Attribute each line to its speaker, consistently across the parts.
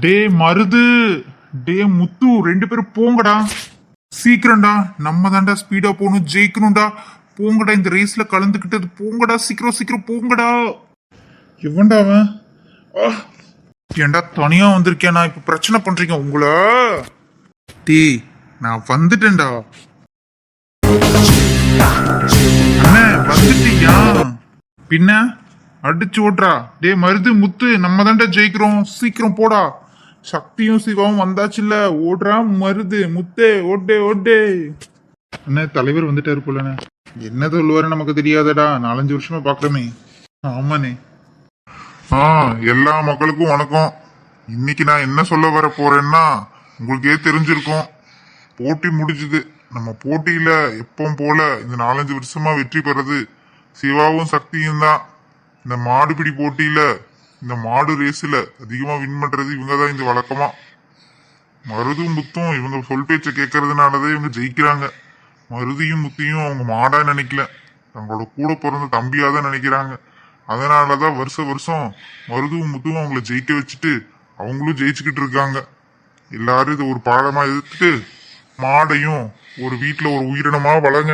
Speaker 1: டே மருது, டே முத்து, ரெண்டு பேரும் போங்கடா. சீக்கிரம்டா, நம்ம தான்டா ஸ்பீடா போகணும், ஜெயிக்கணும்டா. போங்கடா, இந்த ரேஸ்ல கலந்துக்கிட்டது போங்கடா, சீக்கிரம் சீக்கிரம் போங்கடா. எவன்டா அவன்? ஆ, ஏன்டா தனியா வந்திருக்கேன் நான், இப்ப பிரச்சனை பண்றீங்க உங்கள? டே நான் வந்துட்டேன்டா. அண்ணே வந்துட்டியா? பின்ன அடிச்சு ஓட்டுறா. டே மருது முத்து, நம்ம தான்டா ஜெயிக்கிறோம், சீக்கிரம் போடா. சக்தியும் சிவாவும் வந்தாச்சுல்ல, ஓடுறா மருது முத்தே, ஓட்டே ஓட்டே. அண்ணே தலைவர் வந்துட்டாரு போலண்ணே. என்ன சொல்லுவாரு நமக்கு தெரியாதடா, 4-5 வருஷமா பாக்குறமே. ஆமாண்ணே. எல்லா மக்களுக்கும் வணக்கம். இன்னைக்கு நான் என்ன சொல்ல வர போறேன்னா, உங்களுக்கே தெரிஞ்சிருக்கும், போட்டி முடிஞ்சுது. நம்ம போட்டியில எப்பவும் போல இந்த 4-5 வருஷமா வெற்றி பெறது சிவாவும் சக்தியும் தான். இந்த மாடுபிடி போட்டியில, இந்த மாடு ரேஸ்ல அதிகமா வின் பண்றது இவங்க தான். இந்த வழக்கமா மருதும் முத்தும் இவங்க சொல் பேச்ச கேட்கறதுனாலதான் இவங்க ஜெயிக்கிறாங்க. மருதியும் முத்தியும் அவங்க மாடா நினைக்கல, தங்களோட கூட பிறந்த தம்பியா தான் நினைக்கிறாங்க. அதனாலதான் வருஷம் வருஷம் மருதும் முத்தும் அவங்கள ஜெயிக்க வச்சுட்டு அவங்களும் ஜெயிச்சுக்கிட்டு இருக்காங்க. எல்லாரும் இதை ஒரு பாடமா எடுத்துட்டு மாடையும் ஒரு வீட்டுல ஒரு உயிரினமா வளங்க.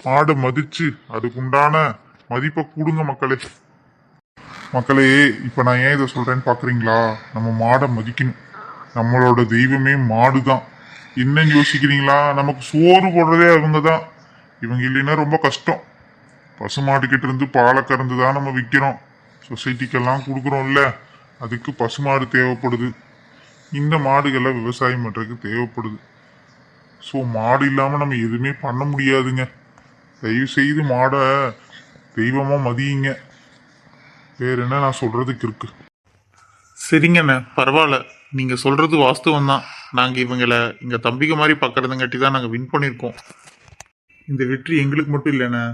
Speaker 1: மாடை மதிச்சு அதுக்குண்டான மதிப்பை கூடுங்க மக்களே. மக்களே, இப்ப நான் ஏன் இதை சொல்றேன்னு பாக்குறீங்களா? நம்ம மாடை மதிக்கணும். நம்மளோட தெய்வமே மாடுதான். என்னன்னு யோசிக்கிறீங்களா? நமக்கு சோறு போடுறதே அவங்க தான். இவங்க இல்லைன்னா ரொம்ப கஷ்டம். பசுமாடு கிட்ட இருந்து பாலை கறந்து தான் நம்ம விற்கிறோம், சொசைட்டிக்கெல்லாம் கொடுக்குறோம்ல. அதுக்கு பசுமாடு தேவைப்படுது. இந்த மாடுகளை விவசாயம் பண்றதுக்கு தேவைப்படுது. ஸோ மாடு இல்லாம நம்ம எதுவுமே பண்ண முடியாதுங்க. தயவு செய்து மாடை தெய்வமா மதியுங்க. வேற என்ன நான் சொல்றதுக்கு இருக்கு? சரிங்கண்ணே, பரவாயில்ல. நீங்க சொல்றது வாஸ்தவம் தான். நாங்க இவங்களை எங்க தம்பிக மாதிரி பாக்குறதுங்காட்டி தான் நாங்க வின் பண்ணிருக்கோம். இந்த வெற்றி எங்களுக்கு மட்டும் இல்லைண்ணே,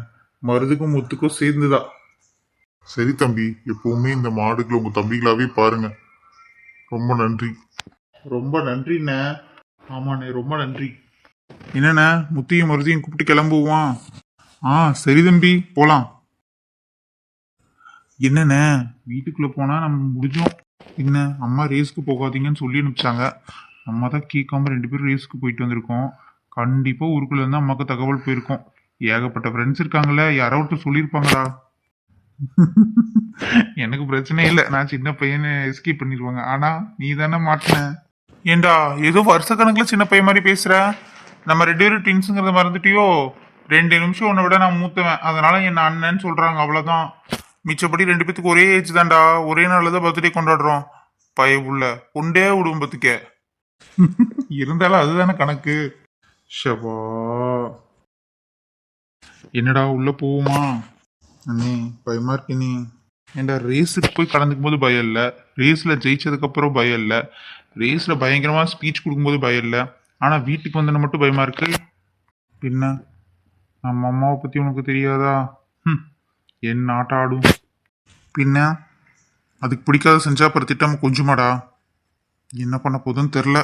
Speaker 1: மருதுக்கும் முத்துக்கும் சேர்ந்துதான். சரி தம்பி, எப்பவுமே இந்த மாடுகளை உங்க தம்பிகளாவே பாருங்க. ரொம்ப நன்றி. ரொம்ப நன்றிண்ணே. ஆமாண்ணே, ரொம்ப நன்றி. என்னண்ணே, முத்தியும் மருதியும் கூப்பிட்டு கிளம்புவான்? சரி தம்பி, போலாம். என்னண்ணே, வீட்டுக்குள்ள போனா நம்ம முடிஞ்சோம். என்ன அம்மா ரேஸ்க்கு போகாதீங்கன்னு சொல்லி அனுப்பிச்சாங்க. நம்ம தான் கேட்காம 2 பேரும் ரேஸ்க்கு போயிட்டு வந்திருக்கோம். கண்டிப்பா ஊருக்குள்ள இருந்து அம்மாக்கு தகவல் போயிருக்கோம். ஏகப்பட்ட ஃப்ரெண்ட்ஸ் இருக்காங்கல்ல, யாரோ ஒருத்தர் சொல்லியிருப்பாங்களா? எனக்கு பிரச்சனை இல்லை, நான் சின்ன பையனை எஸ்கேப் பண்ணிடுவாங்க. ஆனா நீ தானே மாட்டின. ஏண்டா ஏதோ வருஷ கணக்குல சின்ன பையன் மாதிரி பேசுற? நம்ம 2 பேரும் ட்வின்ஸுங்கிறத மறந்துட்டியோ? 2 நிமிஷம் உன்னை விட நான் மூத்தவன், அதனால என்ன அண்ணன்னு சொல்றாங்க, அவ்வளவுதான். மிச்சப்படி 2 பேத்துக்கு ஒரே ஏஜ் தான்டா. ஒரே நாள்ல தான் பர்த்டே கொண்டாடுறோம். பயவுள்ள கொண்டே குடும்பத்துக்கே. இருந்தாலும் அதுதானே கணக்கு. ஷவா, என்னடா உள்ள போவோமா? அண்ணே பயமா இருக்கு நீ. ஏண்டா ரேஸுக்கு போய் கலந்துக்கும் போது பயம் இல்லை, ரேஸ்ல ஜெயிச்சதுக்கு அப்புறம் பயம் இல்லை, ரேஸ்ல பயங்கரமா ஸ்பீச் கொடுக்கும்போது பயம் இல்லை, ஆனா வீட்டுக்கு வந்தன மட்டும் பயமா இருக்கு. பின்ன நம்ம அம்மாவை பத்தி உனக்கு தெரியாதா? என்ன ஆட்டம் ஆடும். பின்ன அதுக்கு பிடிக்காத செஞ்சா அப்புறம் திட்டாம கொஞ்சமாடா. என்ன பண்ண போதுன்னு தெரில.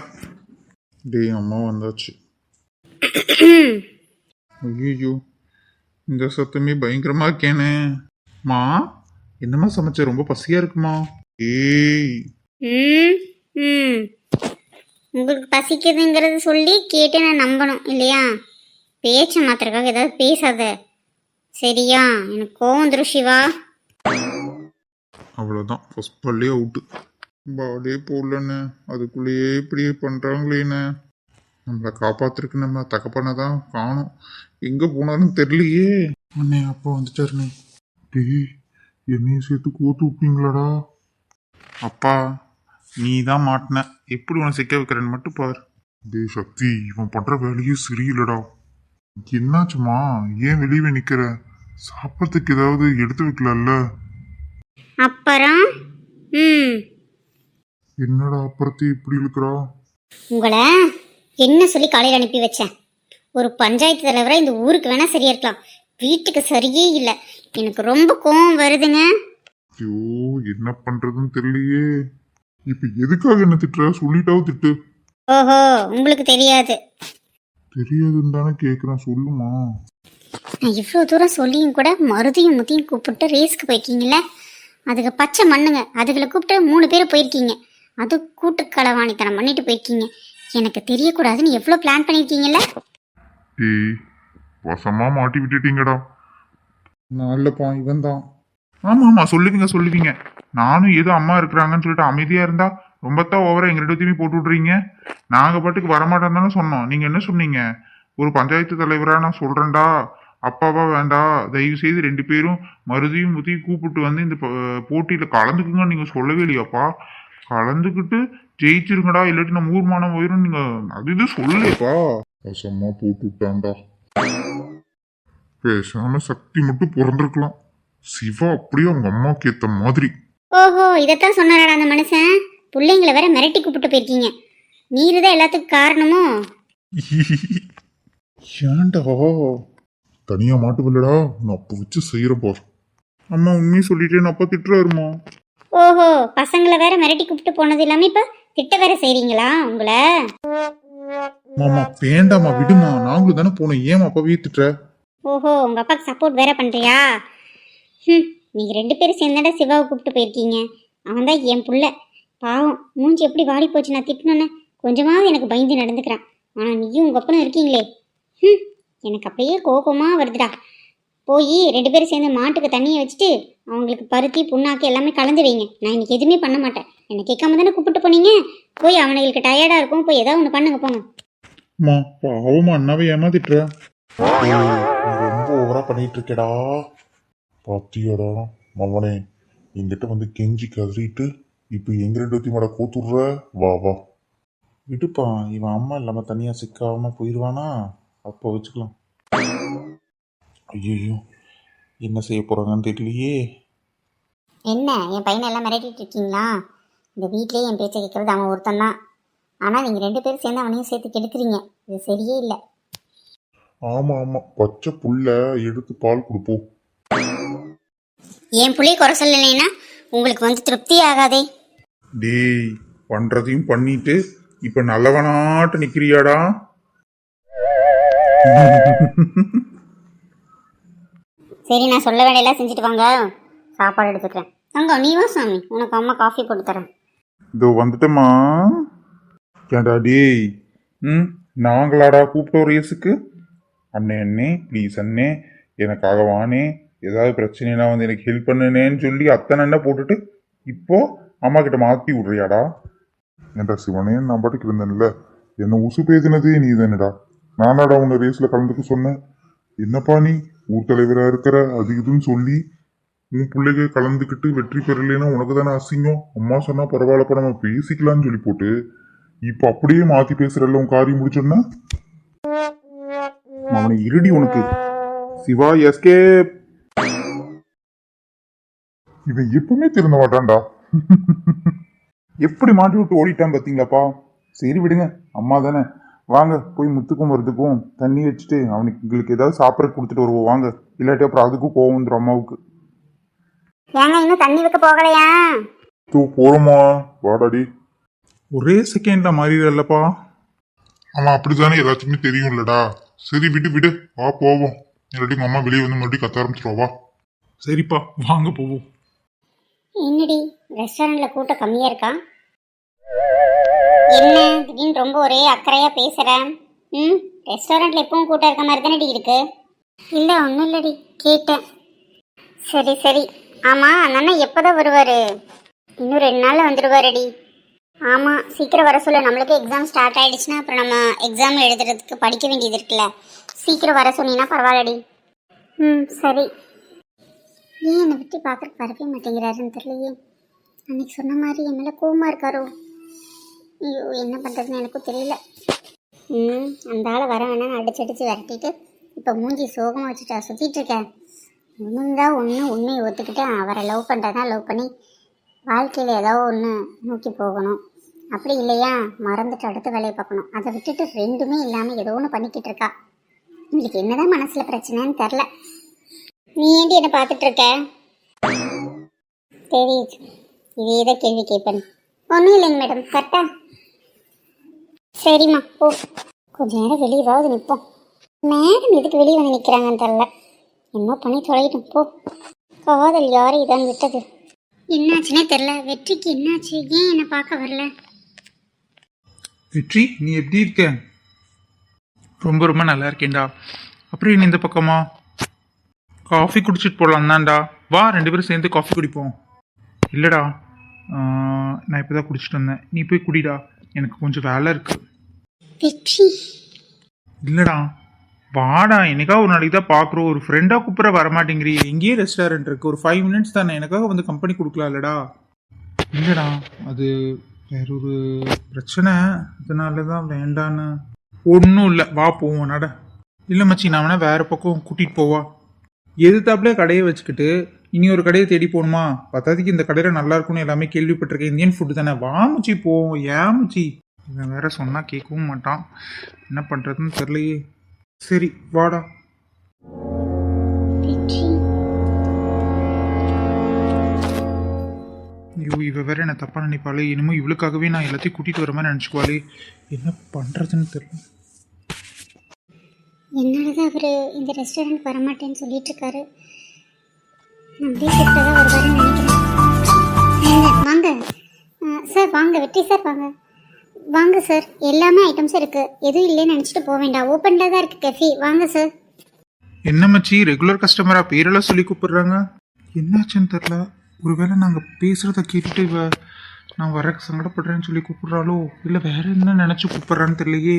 Speaker 1: டேய் அம்மா வந்தாச்சு. ஐயோ, இந்த சத்தமே பயங்கரமா இருக்கேனே. மா, என்னம்மா சமைச்ச? ரொம்ப பசியா இருக்குமா? ஏய்.
Speaker 2: உங்களுக்கு பசிக்குதுங்கிறது சொல்லி கேட்டு நான் நம்பணும் இல்லையா? பேச்ச மாத்திரக்காக ஏதாவது பேசாத, சரியா? எனக்கு கோவம் வந்துடும் சிவா.
Speaker 1: அவ்வளோதான், ஃபர்ஸ்ட் பல்லே அவுட்டு. பாலே போடலண்ணே, அதுக்குள்ளேயே இப்படியே பண்ணுறாங்களேண்ணே. நம்மளை காப்பாத்துறதுக்கு நம்ம தகப்பனை தான் காணும். எங்கே போனாலும் தெரியலையே. அண்ணே அப்பா வந்துட்டாருண்ணே. டேய், என்னையும் சேர்த்து கோத்து விட்டீங்களாடா? அப்பா நீ தான் மாட்டின, எப்படி உன சிக்க வைக்கிறேன்னு மட்டும் பாரு. டேய் சக்தி, இவன் பண்ற வேலையே சரியில்லடா. என்னாச்சுமா? ஏன் வெளியே நிக்கிற? சாப்பிட்றதுக்கு ஏதாவது எடுத்து வைக்கலாம்ல?
Speaker 2: அப்புறம்
Speaker 1: என்னடா அப்புறத்தை இப்படி இருக்கிறா?
Speaker 2: உங்களை என்ன சொல்லி காலையில் அனுப்பி வச்சேன்? ஒரு பஞ்சாயத்து தலைவரை இந்த ஊருக்கு வேணா சரியா இருக்கலாம், வீட்டுக்கு சரியே இல்லை. எனக்கு ரொம்ப கோவம் வருதுங்க.
Speaker 1: ஐயோ, என்ன பண்றதுன்னு தெரியலையே. இப்ப எதுக்காக என்ன திட்டுற? சொல்லிட்டாவும் திட்டு.
Speaker 2: ஓஹோ, உங்களுக்கு தெரியாது.
Speaker 1: தெரியாதுன்னு தானே கேக்குறேன், சொல்லுமா.
Speaker 2: நான் இவ்வளோ தூரம் சொல்லியும் கூட மருதியும் முத்தையும் கூப்பிட்டு ரேஸ்க்கு போயிருக்கீங்கல்ல, அதுக்கு பச்சை மண்ணுங்க. அதுகளை கூப்பிட்டு 3 பேர் போயிருக்கீங்க. அது கூட்டு களவாணித்தனம் பண்ணிட்டு போயிருக்கீங்க. எனக்கு தெரியக்கூடாதுன்னு எவ்வளோ பிளான் பண்ணியிருக்கீங்கல்ல.
Speaker 1: ஏய், வசமா மாட்டி விட்டுட்டீங்கடா. நான் இல்லப்பா, இவன் தான். ஆமா ஆமா, சொல்லுவீங்க சொல்லுவீங்க. நானும் ஏதோ அம்மா இருக்கிறாங்கன்னு சொல்லிட்டு அமைதியா இருந்தா ரொம்பத்தான் ஓவரா எங்க ரெண்டு பேத்தையுமே போட்டு விட்றீங்க. நாங்க பாட்டுக்கு வரமாட்டோம் தானே சொன்னோம். நீங்க என்ன சொன்னீங்க? ஒரு பஞ்சாயத்து தலைவரா நான் சொல்றேன்டா, அப்பாவா வேண்டாம், தயவு செய்து ரெண்டு பேரும் மருதியும் முதியும் கூப்பிட்டு வந்து இந்த போட்டியில கலந்துக்குங்க நீங்க சொல்லவே இல்லையாப்பா? கலந்துக்கிட்டு ஜெயிச்சிருங்கடா, இல்லாட்டி நம்ம ஊர் மானம் போயிரும். நீங்க அது இது சொல்லலையப்பா. வசமா போட்டு விட்டான்டா. பேசாம சக்தி மட்டும் பிறந்திருக்கலாம். சிவா அப்படியே அவங்க அம்மாவுக்கு ஏத்த மாதிரி.
Speaker 2: ஓஹோ, இதைத்தான் சொன்னாரடா அந்த மனுஷன். பிள்ளைங்களை வேற மிரட்டி கூப்பிட்டு போயிருக்கீங்க. நீரு தான் எல்லாத்துக்கும் காரணமோ?
Speaker 1: ஏன்டா தனியா மாட்டுவில்லடா, நான் அப்ப வச்சு செய்யறப்பா. அம்மா உண்மையை சொல்லிட்டேன்னு அப்பா திட்டுறாருமா.
Speaker 2: ஓஹோ, பசங்களை வேற மிரட்டி கூப்பிட்டு போனது இல்லாம இப்ப திட்ட வேற செய்றீங்களா உங்களை?
Speaker 1: மாமா வேண்டாமா, விடுமா, நாங்களும் தானே போனோம், ஏன் அப்பாவே திட்டுற?
Speaker 2: ஓஹோ, உங்க அப்பாக்கு சப்போர்ட் வேற பண்றியா? நீங்க ரெண்டு பேரும் சேர்ந்தாடா சிவாவை கூப்பிட்டு போயிருக்கீங்க. அவன் தான் என் புள்ள. பாவம், மூஞ்சி எப்படி வாடி போச்சு நான் திட்டினோன்னே. கொஞ்சமாவது எனக்கு பயந்து நடந்துக்கிறான். ஆனா நீயும் உங்க அப்பனும் இருக்கீங்களே. எனக்கு அப்படியே கோபமா வருதுடா. போய் ரெண்டு பேரும் சேர்ந்து மாட்டுக்கு தண்ணியை வச்சுட்டு அவங்களுக்கு பருத்தி புண்ணாக்கு எல்லாமே கலந்து வைங்க. நான் இன்னைக்கு எதுவுமே பண்ண மாட்டேன். என்னை கேட்காம தானே கூப்பிட்டு போனீங்க. போய் அவனுங்களுக்கு டயர்டா இருக்கும், போய் ஏதாவது ஒன்று பண்ணுங்க போங்க.
Speaker 1: பாவமா அண்ணாவே ஏமாத்திட்டுற. ரொம்ப ஓவரா பண்ணிட்டு இருக்கேடா. பாத்தியாடா மவனே, எங்கிட்ட வந்து கெஞ்சி கதறிட்டு இப்ப எங்க ரெண்டு வத்தியமாடா கோத்துடுற. வா வா விடுப்பா, இவன் அம்மா இல்லாம தனியா சிக்காம போயிடுவானா, அப்போ வச்சுக்கலாம். ஐயோ, என்ன செய்ய போறாங்கன்னு தெரியலையே.
Speaker 2: என்ன என் பையனை எல்லாம் மிரட்டிட்டு இருக்கீங்களா? இந்த வீட்லயே என் பேச்சை கேட்கறது அவன் ஒருத்தன் தான். ஆனால் நீங்கள் ரெண்டு பேரும் சேர்ந்து அவனையும் சேர்த்து கெடுக்குறீங்க. இது சரியே இல்லை.
Speaker 1: ஆமா ஆமா, பச்சை புள்ள எடுத்து பால் கொடுப்போம்.
Speaker 2: என் புள்ளைய குறை சொல்லலைன்னா உங்களுக்கு வந்து திருப்தி ஆகாதே.
Speaker 1: டேய், பண்றதையும் பண்ணிட்டு இப்ப நல்லவனாட்டு நிக்கிறியாடா.
Speaker 2: சரி, நான் சொல்ல வேண்டியெல்லாம் செஞ்சுட்டு வாங்க, சாப்பாடு எடுத்துக்கிறேன். தங்கம் நீ வா சாமி, உனக்கு அம்மா காஃபி போட்டு தரேன்.
Speaker 1: இதோ வந்துட்டேம்மா. ஏண்டா டேய், நாங்களாடா கூப்பிட்ட ஒரு இயேசுக்கு? அண்ணே அண்ணே ப்ளீஸ் அண்ணே, எனக்காக வானே, ஏதாவது பிரச்சனைனா வந்து எனக்கு ஹெல்ப் பண்ணுனேன்னு சொல்லி அத்தனை அண்ணன் போட்டுட்டு இப்போ அம்மா கிட்ட மாற்றி விட்றியாடா? ஏண்டா சிவனே, நான் பாட்டுக்கு இருந்தேன்ல, என்ன உசு பேதினதே நீ தானடா. நானாடா உன்னை ரேஸில் கலந்துக்க சொன்னேன். என்னப்பா நீ ஊர் தலைவராக இருக்கிற அது இதுன்னு சொல்லி உன் பிள்ளைங்க கலந்துக்கிட்டு வெற்றி பெறலைன்னா உனக்கு தானே அசிங்கம். அம்மா சொன்னா பரவாயில்லப்பா நம்ம பேசிக்கலாம்னு சொல்லி போட்டு இப்போ அப்படியே மாற்றி பேசுறல்ல உன் காரியம் முடிச்சோன்னா. அவனை இருடி உனக்கு. சிவா எஸ்கே. இவன் எப்பவுமே திருந்த மாட்டான்டா. எப்படி மாட்டி விட்டு ஓடிட்டான் பாத்தீங்களாப்பா. சரி விடுங்க, அம்மா தானே. வாங்க போய் முத்துக்கும் மருத்துக்கும் தண்ணி வச்சுட்டு அவனுக்கு எங்களுக்கு ஏதாவது சாப்பிட கொடுத்துட்டு வருவோம் வாங்க. இல்லாட்டி அப்புறம் அதுக்கும் கோவம் வந்துடும் அம்மாவுக்கு.
Speaker 2: ஏங்க இன்னும் தண்ணி வைக்க போகலையா?
Speaker 1: போறோமா, வாடாடி. ஒரே செகண்ட்ல மாறிடலப்பா. ஆமா அப்படித்தானே, எல்லாத்துக்குமே தெரியும் இல்லடா. சரி விடு விடு, வா போவோம். இல்லாட்டி உங்க அம்மா வெளியே வந்து மறுபடியும் கத்த ஆரம்பிச்சிருவா. சரிப்பா வாங்க போவோம்.
Speaker 2: என்னடி ரெஸ்டாரண்ட்ல கூட்டம் கம்மியா இருக்கா? என்ன திடீர்னு ரொம்ப ஒரே அக்கறையா பேசுறேன்? ரெஸ்டாரண்ட்ல எப்பவும் கூட்டம் இருக்க மாதிரி தானடி இருக்கு. இல்ல ஒன்றும் இல்லடி, கேட்டேன். சரி சரி. ஆமா, அந்த அண்ணன் எப்போதான் வருவாரு? இன்னும் 2 நாள்ல வந்துடுவாருடி. ஆமா, சீக்கிரம் வர சொல்ல. நம்மளுக்கு எக்ஸாம் ஸ்டார்ட் ஆயிடுச்சுன்னா அப்புறம் நம்ம எக்ஸாம் எழுதுறதுக்கு படிக்க வேண்டியது இருக்குல்ல. சீக்கிரம் வர சொன்னீங்கன்னா பரவாயில்லடி. சரி. ஏன் என்னை பற்றி பார்க்குறக்கு வரவே மாட்டேங்கிறாருன்னு தெரியலையே. அன்னைக்கு சொன்ன மாதிரி என் மேலே கோவமா இருக்காரோ? ஐயோ, என்ன பண்ணுறதுன்னு எனக்கும் தெரியல. அந்த ஆளை வர வேணான்னு அடிச்சு விரட்டிட்டு இப்போ மூஞ்சி சோகமாக வச்சுட்டா சுற்றிட்டு இருக்கேன். ஒன்றுந்தான் உண்மையை ஒத்துக்கிட்டு அவரை லவ் பண்ணுறதா லவ் பண்ணி வாழ்க்கையில் ஏதோ ஒன்று நோக்கி போகணும். அப்படி இல்லையா மறந்துட்டு அடுத்த வேலையை பார்க்கணும். அதை விட்டுட்டு ரெண்டுமே இல்லாமல் ஏதோ ஒன்று பண்ணிக்கிட்டு இருக்கா. உங்களுக்கு என்னதான் மனசில் பிரச்சனைன்னு தெரில. நீ ஏண்டி என்ன பார்த்துட்டு இருக்க? தெரியுது, இதே தான் கேள்வி கேட்பேன். ஒன்றும் இல்லைங்க மேடம், கரெக்டா? சரிம்மா ஓ, கொஞ்ச நேரம் வெளியவாவது நிற்போம். மேடம் எதுக்கு வெளியே வந்து நிற்கிறாங்கன்னு தெரில. என்ன பண்ணி தொலைகிட்டோம் போ. காதல் யாரை இதான் விட்டது. என்னாச்சுன்னே தெரில. வெற்றிக்கு என்னாச்சு? ஏன் என்னை பார்க்க வரல?
Speaker 3: வெற்றி, நீ எப்படி இருக்க? ரொம்ப ரொம்ப நல்லா இருக்கேன்டா. அப்புறம் என்ன இந்த பக்கமா? காஃபி குடிச்சிட்டு போகலாம் தான்டா. வா, 2 பேரும் சேர்ந்து காஃபி குடிப்போம். இல்லைடா, நான் இப்போ தான் குடிச்சிட்டு வந்தேன். நீ போய் குடிடா, எனக்கு கொஞ்சம் வேலை இருக்கு.
Speaker 2: வெற்றி,
Speaker 3: இல்லைடா, வாடா, என்னைக்காக ஒரு நாளைக்கு தான் பார்க்குறோம். ஒரு ஃப்ரெண்டாக கூப்பிட்ற வரமாட்டேங்கிறீ. எங்கேயே ரெஸ்டாரண்ட் இருக்கு, ஒரு 5 மினிட்ஸ் தானே, எனக்காக வந்து கம்பெனி கொடுக்கலாம் இல்லடா? இல்லைடா, அது வேற ஒரு பிரச்சனை, அதனால தான் வேண்டான்னு. ஒன்றும் இல்லை, வா போவோம் நட. இல்லை மச்சி, நான் வேணா வேற பக்கம் கூட்டிகிட்டு போவா. எதிர்த்தாப்புல கடையை வச்சுக்கிட்டு இனி ஒரு கடையை தேடி போகணுமா? பத்தாதிக்கு இந்த கடையில் நல்லா இருக்கும்னு எல்லாமே கேள்விப்பட்டிருக்கேன். இந்தியன் ஃபுட்டு தானே, வா மச்சி போவோம். ஏன் மச்சி? இவன் வேற சொன்னா கேட்கவும் மாட்டான். என்ன பண்றதுன்னு தெரியலையே. சரி வாடா.
Speaker 2: வெற்றி,
Speaker 3: ஐயோ, இவ வேற என்ன தப்பா நினைப்பாளே. இனிமே இவளுக்காகவே நான் எல்லாத்தையும் கூட்டிட்டு வர மாதிரி நினச்சிக்குவாளே. என்ன பண்றதுன்னு தெரியல.
Speaker 2: என்னாலதான் அவரு இந்த ரெஸ்டாரண்ட் வரமாட்டேன்னு சொல்லிட்டு இருக்காரு. நம்மளே கூப்பிட்டதான் வருவாருன்னு நினைக்கிறேன். வாங்க சார், வாங்க வெற்றி சார், வாங்க வாங்க சார். எல்லாமே ஐட்டம்ஸ் இருக்கு, எதுவும் இல்லைன்னு நினச்சிட்டு போக வேண்டாம். ஓப்பன்ல தான் இருக்கு கெஃபி. வாங்க சார்.
Speaker 3: என்ன மச்சி, ரெகுலர் கஸ்டமரா பேரெல்லாம் சொல்லி கூப்பிடுறாங்க? என்னாச்சுன்னு தெரில. ஒருவேளை நாங்கள் பேசுகிறத கேட்டுட்டு இவ நான் வர சங்கடப்படுறேன்னு சொல்லி கூப்பிடுறாளோ, இல்லை வேற என்ன நினச்சி கூப்பிட்றான்னு தெரியலையே.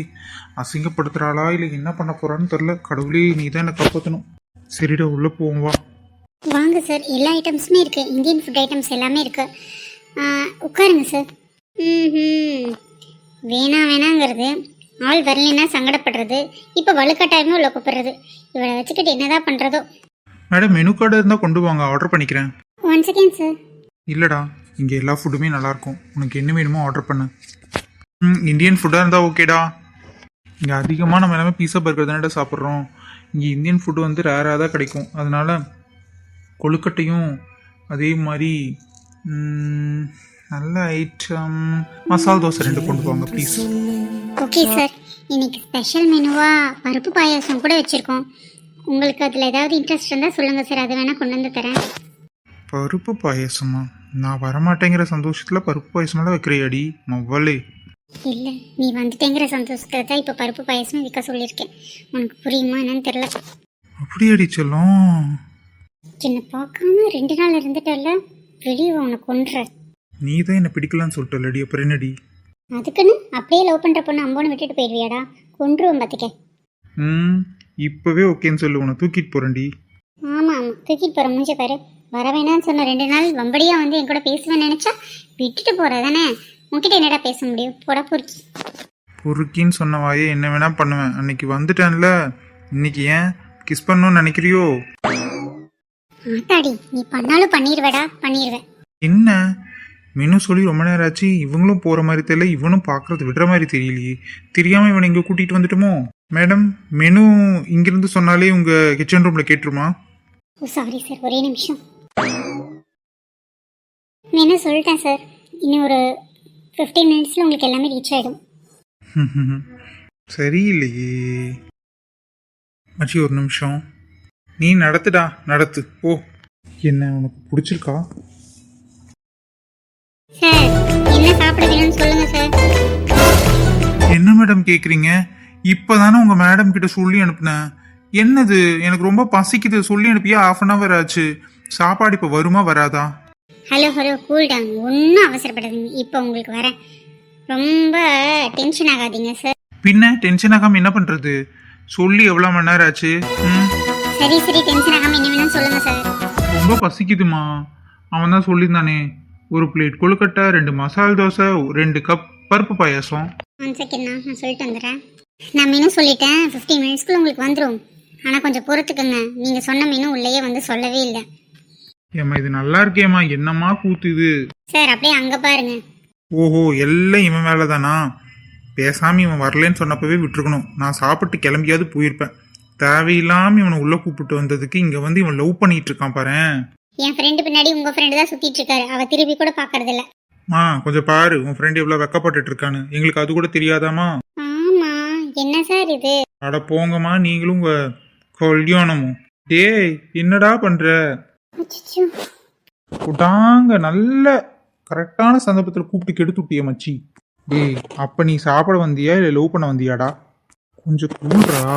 Speaker 3: அசிங்கப்படுத்துகிறாளா இல்லை என்ன பண்ண போகிறான்னு தெரில. கடவுளே, நீ தான் என்னை காப்பாற்றணும். சரிடா, உள்ளே போவோம் வா.
Speaker 2: வாங்க சார், எல்லா ஐட்டம்ஸுமே இருக்கு. இந்தியன் ஃபுட் ஐட்டம்ஸ் எல்லாமே இருக்கு. உட்காருங்க சார். ம், வேணாங்கிறது, ஆள் வரலைன்னா சங்கடப்படுறது, இப்போ வலுக்கட்டாயமே உள்ள கூப்பிடுறது. இவளை வச்சுக்கிட்டு என்னதான் பண்ணுறதோ.
Speaker 3: மேடம், மெனு கார்டு இருந்தால் கொண்டு வாங்க, ஆர்டர் பண்ணிக்கிறேன்.
Speaker 2: 1 செகண்ட் சார்.
Speaker 3: இல்லைடா, இங்கே எல்லா ஃபுட்டுமே நல்லாயிருக்கும். உனக்கு என்ன வேணுமோ ஆர்டர் பண்ணு. இந்தியன் ஃபுட்டாக இருந்தால் ஓகேடா. இங்கே அதிகமாக நம்ம எல்லாமே பீஸா பர்கர் தானே சாப்பிட்றோம். இங்கே இந்தியன் ஃபுட்டு வந்து ரேராக தான் கிடைக்கும். அதனால் கொழுக்கட்டையும் அதே மாதிரி நல்ல ஐட்டம் மசால் தோசை 2 கொண்டு வாங்க ப்ளீஸ்.
Speaker 2: Okay sir. இன்னைக்கு ஸ்பெஷல் மெனுவாக பருப்பு பாயாசம் கூட வச்சுருக்கோம். உங்களுக்கு அதில் ஏதாவது இன்ட்ரெஸ்ட் இருந்தால் சொல்லுங்கள் சார், அது வேணால் கொண்டு வந்து தரேன்.
Speaker 3: பருப்பு பாயசமா? நான் வரமாட்டேங்கிற சந்தோஷத்தில் பருப்பு பாயசமெல்லாம் வைக்கிறியாடி மவ்வளே?
Speaker 2: இல்லை, நீ வந்துட்டேங்கிற சந்தோஷத்தில் தான் இப்போ பருப்பு பாயாசமே விற்க சொல்லியிருக்கேன். உனக்கு புரியுமா என்னன்னு தெரில.
Speaker 3: அப்படியாடி செல்லம்?
Speaker 2: என்னை பார்க்காம 2 நாள் இருந்துட்டல, வெளியே உன்னை கொன்ற.
Speaker 3: நீ தான் என்னை பிடிக்கலான்னு சொல்லிட்டல்லடி, அப்புறம் என்னடி?
Speaker 2: அதுக்குன்னு அப்படியே லவ் பண்ணுற பொண்ணு அம்போன்னு விட்டுட்டு போயிடுவியாடா? கொன்றுவோம் பார்த்துக்க.
Speaker 3: இப்போவே ஓகேன்னு சொல்லு, உன்னை தூக்கிட்டு போகிறேன்டி.
Speaker 2: ஆமாம், தூக்கிட்டு போகிற மூஞ்ச பாரு. வர வேணான்னு சொன்ன 2 நாள் வம்படியாக வந்து என் கூட பேசுவேன்னு நினச்சா விட்டுட்டு போகிறதானே. உன்கிட்ட என்னடா பேச முடியும்? போடா பொறுக்கி.
Speaker 3: பொறுக்கின்னு சொன்ன வாயே என்ன வேணா பண்ணுவேன். அன்னைக்கு வந்துட்டேன்ல, இன்னைக்கு ஏன் கிஸ் பண்ணணும்னு நினைக்கிறியோ?
Speaker 2: ஆத்தாடி, நீ பண்ணாலும் பண்ணிடுவேடா, பண்ணிடுவேன்.
Speaker 3: என்ன மெனு சொல்லி ரொம்ப நேரம் ஆச்சு. இவங்களும் போகிற மாதிரி தெரியல, இவனும் பார்க்கறது விடுற மாதிரி தெரியலையே. தெரியாமல் இவனை இங்கே கூட்டிகிட்டு வந்துட்டோமோ? மேடம், மெனு இங்கிருந்து சொன்னாலே உங்கள் கிச்சன் ரூமில் கேட்டுருமா?
Speaker 2: ஓ சாரி சார், ஒரே நிமிஷம். மெனு சொல்லிட்டேன் சார். இன்னும் ஒரு 15 மினிட்ஸில் உங்களுக்கு எல்லாமே ரீச் ஆகிடும்.
Speaker 3: சரியில்லையே மச்சி, ஒரு நிமிஷம். நீ நடத்துடா, நடத்து ஓ. என்ன உனக்கு பிடிச்சிருக்கா?
Speaker 2: சார், என்ன சாப்பிட வேணும்னு சொல்லுங்க சார்.
Speaker 3: என்ன மேடம் கேட்குறீங்க? இப்போ தானே உங்கள் மேடம் கிட்ட சொல்லி அனுப்புனேன். என்னது, எனக்கு ரொம்ப பசிக்குது சொல்லி அனுப்பியா 1/2 hour ஆச்சு. சாப்பாடு இப்போ வருமா வராதா?
Speaker 2: Hello cool down. ஒன்றும் அவசரப்படாதீங்க, இப்போ உங்களுக்கு வரேன். ரொம்ப டென்ஷன் ஆகாதீங்க சார்.
Speaker 3: பின்ன டென்ஷன் ஆகாமல் என்ன பண்ணுறது? சொல்லி எவ்வளோ மணி நேரம் ஆச்சு?
Speaker 2: சரி டென்ஷன் ஆகாமல் என்ன வேணும்னு சொல்லுங்க சார்.
Speaker 3: ரொம்ப பசிக்குதுமா. அவன் தான் சொல்லியிருந்தானே, ஒரு பிளேட் கொழுக்கட்டை, 2 மசால் தோசை, 2 கப் பருப்பு பாயாசம்.
Speaker 2: 1 செகண்ட்ண்ணா, நான் சொல்லிட்டு வந்துடுறேன். நான் மெனு சொல்லிட்டேன், 15 மினிட்ஸ்க்குள்ள உங்களுக்கு வந்துடும். ஆனால் கொஞ்சம் பொறுத்துக்குங்க, நீங்கள் சொன்ன மெனு உள்ளேயே வந்து சொல்லவே இல்லை.
Speaker 3: ஏம்மா இது நல்லா இருக்கேம்மா, என்னம்மா கூத்து இது?
Speaker 2: சார் அப்படியே அங்கே பாருங்க.
Speaker 3: ஓஹோ, எல்லாம் இவன் வேலை தானா? பேசாமல் இவன் வரலன்னு சொன்னப்பவே விட்டுருக்கணும். நான் சாப்பிட்டு கிளம்பியாவது போயிருப்பேன். தேவையில்லாமல் இவனை உள்ளே கூப்பிட்டு வந்ததுக்கு இங்கே வந்து இவன் லவ் பண்ணிட்டு இருக்கான் பாரேன்.
Speaker 2: என் ஃப்ரெண்டு பின்னாடி உங்கள் ஃப்ரெண்டு தான் சுற்றிட்டு இருக்காரு. அவள் திருப்பி கூட பார்க்கறதில்ல.
Speaker 3: கொஞ்சம் பாரு, உன் ஃப்ரெண்டு எவ்வளோ வெக்கப்பட்டுட்டு இருக்கான்னு. எங்களுக்கு அது கூட தெரியாதாமா?
Speaker 2: ஆமாம், என்ன சார் இது?
Speaker 3: அட போங்கம்மா, நீங்களும் உங்கள் கல்யாணமும். டேய், என்னடா பண்ணுற?
Speaker 2: அச்சச்சோ.
Speaker 3: குடாங்க நல்ல கரெக்டான சந்தர்ப்பத்தில் கூப்பிட்டு கெடுத்து விட்டிய மச்சி. டேய் அப்போ நீ சாப்பிட வந்தியா இல்லை லவ் பண்ண வந்தியாடா? கொஞ்சம் கூடுறா.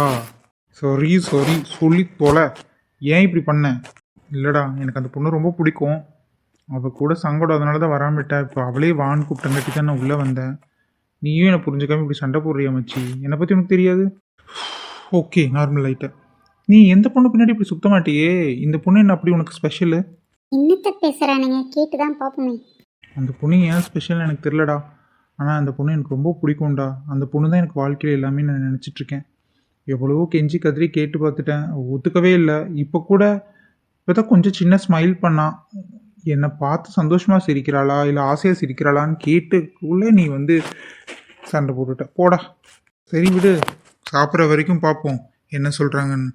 Speaker 3: சாரி சாரி சொல்லி தொலை. ஏன் இப்படி பண்ண? இல்லைடா எனக்கு அந்த பொண்ணு ரொம்ப பிடிக்கும். அவள் கூட சங்கடம் அதனால தான் வராம விட்டா. இப்போ அவளே வான்னு கூப்பிட்டங்காட்டி தான் நான் உள்ளே வந்தேன். நீயும் என்னை புரிஞ்சுக்காம இப்படி சண்டை போடுறியா மச்சி? என்னை பற்றி உனக்கு தெரியாது. ஓகே நார்மல் ஆயிட்ட. நீ எந்த பொண்ணு பின்னாடி இப்படி சுத்த மாட்டியே? இந்த பொண்ணு என்ன அப்படி உனக்கு ஸ்பெஷலு?
Speaker 2: என்னத்த பேசுறானுங்க கேட்டு தான் பார்ப்போமே.
Speaker 3: அந்த பொண்ணு ஏன் ஸ்பெஷல்னு எனக்கு தெரிலடா. ஆனால் அந்த பொண்ணு எனக்கு ரொம்ப பிடிக்கும்டா. அந்த பொண்ணு தான் எனக்கு வாழ்க்கையில் எல்லாமே நான் நினச்சிட்ருக்கேன். எவ்வளவோ கெஞ்சி கதறி கேட்டு பார்த்துட்டேன், ஒத்துக்கவே இல்லை. இப்போ கூட இப்போ தான் கொஞ்சம் சின்ன ஸ்மைல் பண்ணான். என்னை பார்த்து சந்தோஷமாக சிரிக்கிறாளா இல்லை ஆசையாக சிரிக்கிறாளான்னு கேட்டுக்குள்ளே நீ வந்து சண்டை போட்டுட்ட. போடா. சரி விடு, சாப்பிட்ற வரைக்கும் பார்ப்போம் என்ன சொல்கிறாங்கன்னு.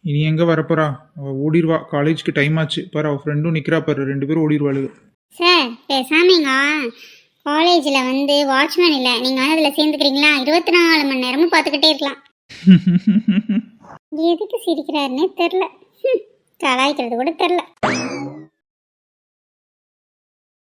Speaker 3: இனி எங்கே வரப்போறா? அவள் ஓடிடுவா. காலேஜ்க்கு டைம் ஆச்சு பாரு. அவள் ஃப்ரெண்டும் நிற்கிறா பாரு. 2 பேரும் ஓடிடுவாளுங்க.
Speaker 2: சார் பேசாமீங்க காலேஜில் வந்து வாட்ச்மேன் இல்லை, நீங்கள் வந்து அதில் சேர்ந்துக்கிறீங்களா? 24 மணி நேரமும் பார்த்துக்கிட்டே இருக்கலாம். எதுக்கு சிரிக்கிறாருன்னே தெரில. கலாய்க்கிறது கூட தெரில.